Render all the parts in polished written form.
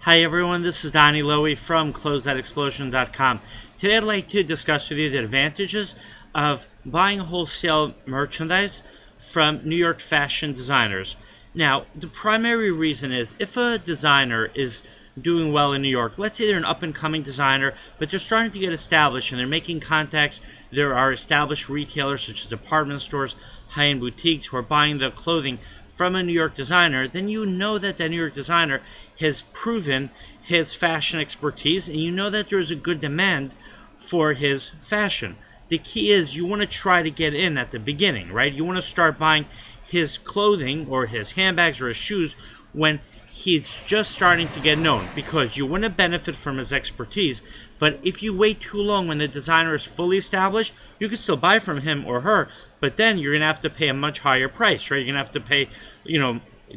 Hi everyone, this is Donny Lowy from Closeout Today I'd like to discuss with you the advantages of buying wholesale merchandise from New York fashion designers. Now, the primary reason is if a designer is doing well in New York, let's say they're an up-and-coming designer, but they're starting to get established and they're making contacts. There are established retailers such as department stores, high-end boutiques who are buying the clothing from a New York designer, then you know that that New York designer has proven his fashion expertise, and you know that there's a good demand for his fashion. The key is you want to try to get in at the beginning, right? You want to start buying his clothing or his handbags or his shoes when he's just starting to get known, because you want to benefit from his expertise. But if you wait too long when the designer is fully established, you can still buy from him or her, but then you're going to have to pay a much higher price, right? You're going to have to pay,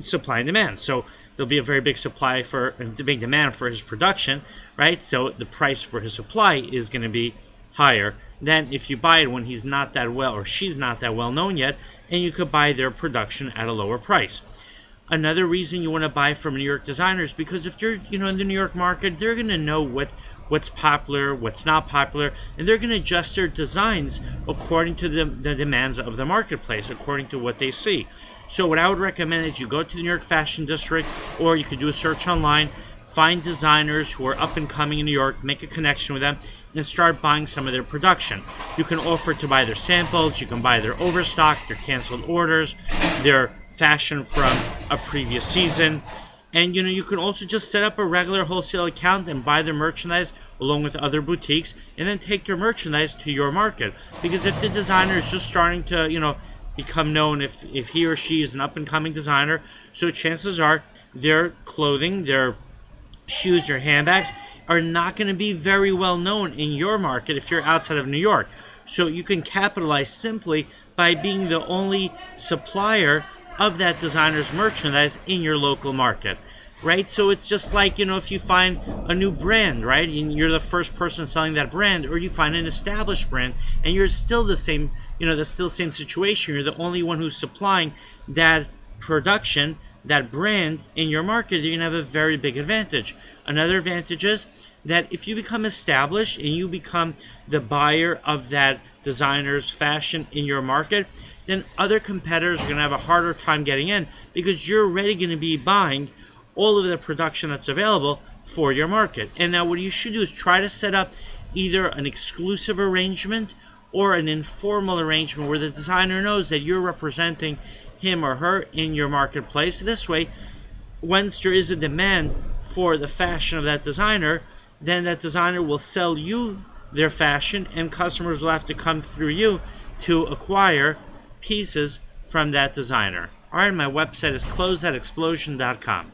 supply and demand. So there'll be a very big big demand for his production, right? So the price for his supply is going to be higher than if you buy it when he's not that well or she's not that well known yet, and you could buy their production at a lower price. Another reason you want to buy from New York designers, because if they're in the New York market, they're going to know what's popular, what's not popular, and they're going to adjust their designs according to the demands of the marketplace, according to what they see. So what I would recommend is you go to the New York Fashion District, or you could do a search online, find designers who are up and coming in New York, make a connection with them, and start buying some of their production. You can offer to buy their samples, you can buy their overstock, their canceled orders, their fashion from a previous season, and you can also just set up a regular wholesale account and buy their merchandise along with other boutiques, and then take their merchandise to your market. Because if the designer is just starting to become known, if he or she is an up-and-coming designer, so chances are their clothing, their shoes, your handbags are not going to be very well known in your market if you're outside of New York. So you can capitalize simply by being the only supplier of that designer's merchandise in your local market, right? So it's just like, if you find a new brand, right, and you're the first person selling that brand, or you find an established brand and you're still the same, that's still the same situation. You're the only one who's supplying that production, that brand in your market, you're going to have a very big advantage. Another advantage is that if you become established and you become the buyer of that designer's fashion in your market, then other competitors are going to have a harder time getting in, because you're already going to be buying all of the production that's available for your market. And now what you should do is try to set up either an exclusive arrangement or an informal arrangement where the designer knows that you're representing him or her in your marketplace. This way, once there is a demand for the fashion of that designer, then that designer will sell you their fashion, and customers will have to come through you to acquire pieces from that designer. Alright, my website is closeoutexplosion.com.